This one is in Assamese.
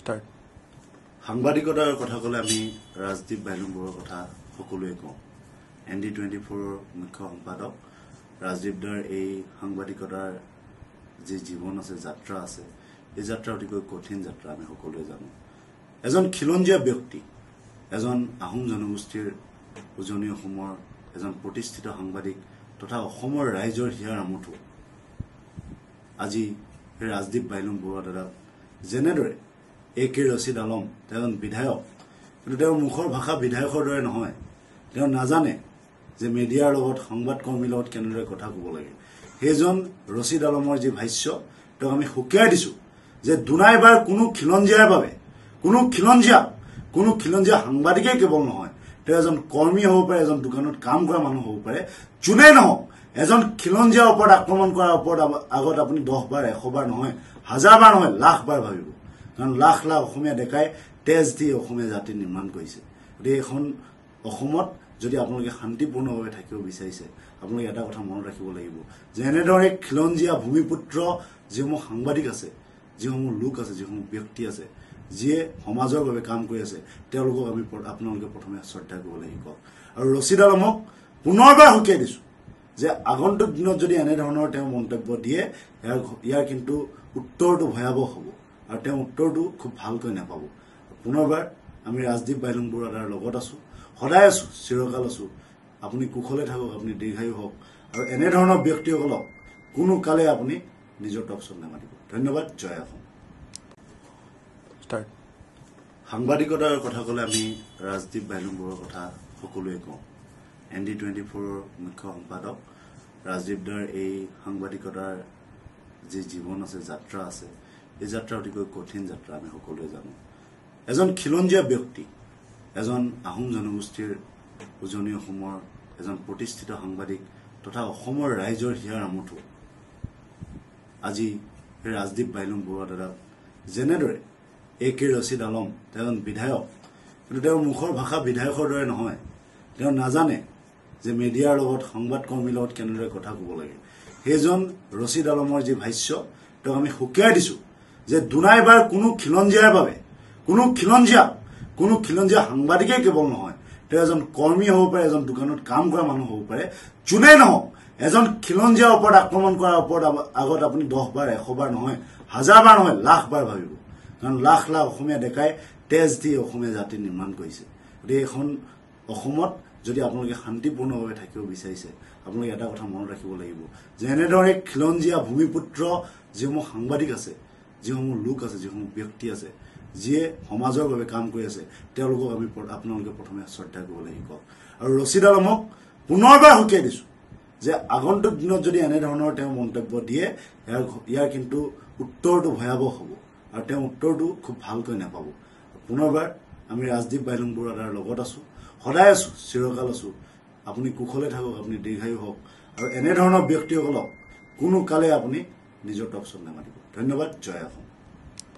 Start. সাংবাদিকতাৰ কথা ক'লে আমি ৰাজদীপ বাইলুংবৰৰ কথা সকলোৱে কওঁ ND24 মুখ্য সম্পাদক ৰাজদীপদাৰ এই সাংবাদিকতাৰ যে জীৱন আছে যাত্ৰা আছে এই যাত্ৰা অতিকৈ কঠিন যাত্ৰা আমি সকলোৱে জানো এজন খিলঞ্জীয়া ব্যক্তি এজন আহোম জনগোষ্ঠীৰ উজনি অসমৰ এজন প্ৰতিষ্ঠিত সাংবাদিক তথা অসমৰ ৰাইজৰ হিয়াৰ আমঠু আজি এই ৰাজদীপ বাইলুংবৰৰ দ্বাৰা যেনেদৰে AK ৰছিদ আলম তেওঁ বিধায়ক কিন্তু তেওঁৰ মুখৰ ভাষা বিধায়কৰ দৰে নহয় তেওঁ নাজানে যে মিডিয়াৰ লগত সংবাদ কৰ্মীৰ লগত কেনেদৰে কথা ক'ব লাগে সেইজন ৰছিদ আলমৰ যি ভাষ্য তেওঁক আমি হুকিয়াই দিছো যে দুনাইবাৰ কোনো খিলঞ্জীয়াৰ বাবে কোনো খিলঞ্জীয়া সাংবাদিকেই কেৱল নহয় তেওঁ এজন কৰ্মী হ'ব পাৰে এজন দোকানত কাম কৰা মানুহ হ'ব পাৰে যোনেই নহওক এজন খিলঞ্জীয়াৰ ওপৰত আক্ৰমণ কৰাৰ ওপৰত আগত আপুনি 10 বাৰ 100 বাৰ নহয় হাজাৰ বাৰ নহয় লাখ বাৰ ভাবিব কাৰণ লাখ লাখ অসমীয়া দেখাই তেজ দি অসমীয়া জাতি নিৰ্মাণ কৰিছে গতিকে এখন অসমত যদি আপোনালোকে শান্তিপূৰ্ণভাৱে থাকিব বিচাৰিছে আপোনালোকে এটা কথা মনত ৰাখিব লাগিব যে এনেদৰে খিলঞ্জীয়া ভূমিপুত্ৰ যিসমূহ সাংবাদিক আছে যিসমূহ লোক আছে যিসমূহ ব্যক্তি আছে যিয়ে সমাজৰ বাবে কাম কৰি আছে তেওঁলোকক আমি আপোনালোকে প্ৰথমে শ্ৰদ্ধা কৰিব লাগিব আৰু ৰছিদ আলমক পুনৰবাৰ হুকিয়াই দিছো যে আগন্তুক দিনত যদি এনে ধৰণৰ তেওঁ মন্তব্য দিয়ে ইয়াৰ কিন্তু উত্তৰটো ভয়াৱহ হ'ব আৰু তেওঁ উত্তৰটো খুব ভালকৈ নাপাব পুনৰবাৰ আমি ৰাজদীপ বাইলুংবৰৰ লগত আছো সদায় আছো চিৰকাল আছো আপুনি কুশলে থাকক আপুনি দীৰ্ঘায়ু হওক আৰু এনে ধৰণৰ ব্যক্তিসকলক কোনো কালে আপুনি নিজৰ টকছত নামাতিব ধন্যবাদ জয় অসম Start. সাংবাদিকতাৰ কথা ক'লে আমি ৰাজদীপ বাইলুংবৰৰ কথা সকলোৱে কওঁ ND24 মুখ্য সম্পাদক ৰাজদীপদাৰ এই সাংবাদিকতাৰ যে জীৱন আছে যাত্ৰা আছে এই যাত্ৰা অতিকৈ কঠিন যাত্ৰা আমি সকলোৱে জানো এজন খিলঞ্জীয়া ব্যক্তি এজন আহোম জনগোষ্ঠীৰ উজনি অসমৰ এজন প্ৰতিষ্ঠিত সাংবাদিক তথা অসমৰ ৰাইজৰ হিয়াৰ আমঠু আজি এই ৰাজদীপ বাইলুংবৰৰ দ্বাৰা যেনেদৰে AK ৰছিদ আলম তেওঁ বিধায়ক কিন্তু তেওঁৰ মুখৰ ভাষা বিধায়কৰ দৰে নহয় তেওঁ নাজানে যে মিডিয়াৰ লগত সংবাদ কৰ্মীৰ লগত কেনেদৰে কথা ক'ব লাগে সেইজন ৰছিদ আলমৰ যি ভাষ্য তেওঁক আমি হুকিয়াই দিছো যে দুনাইবাৰ কোনো খিলঞ্জীয়াৰ বাবে কোনো খিলঞ্জীয়া সাংবাদিকেই কেৱল নহয় তেওঁ এজন কৰ্মী হ'ব পাৰে এজন দোকানত কাম কৰা মানুহ হ'ব পাৰে যোনেই নহওক এজন খিলঞ্জীয়াৰ ওপৰত আক্ৰমণ কৰাৰ ওপৰত আগত আপুনি 10 বাৰ 100 বাৰ নহয় হাজাৰ বাৰ নহয় লাখ বাৰ ভাবিব কাৰণ লাখ লাখ অসমীয়া দেখাই তেজ দি অসমীয়া জাতি নিৰ্মাণ কৰিছে গতিকে এখন অসমত যদি আপোনালোকে শান্তিপূৰ্ণভাৱে থাকিব বিচাৰিছে আপোনালোকে এটা কথা মনত ৰাখিব লাগিব যে এনেদৰে খিলঞ্জীয়া ভূমিপুত্ৰ যিসমূহ সাংবাদিক আছে যিসমূহ লোক আছে যিসমূহ ব্যক্তি আছে যিয়ে সমাজৰ বাবে কাম কৰি আছে তেওঁলোকক আমি আপোনালোকে প্ৰথমে শ্ৰদ্ধা কৰিব লাগিব আৰু ৰছিদ আলমক পুনৰবাৰ হুকিয়াই দিছো যে আগন্তুক দিনত যদি এনে ধৰণৰ তেওঁ মন্তব্য দিয়ে ইয়াৰ কিন্তু উত্তৰটো ভয়াৱহ হ'ব আৰু তেওঁ উত্তৰটো খুব ভালকৈ নাপাব পুনৰবাৰ আমি ৰাজদীপ বাইলুংবৰৰ লগত আছো সদায় আছো চিৰকাল আছো আপুনি কুশলে থাকক আপুনি দীৰ্ঘায়ু হওক আৰু এনে ধৰণৰ ব্যক্তিসকলক কোনো কালে আপুনি নিজৰ টকছত নামাতিব ধন্যবাদ জয় অসম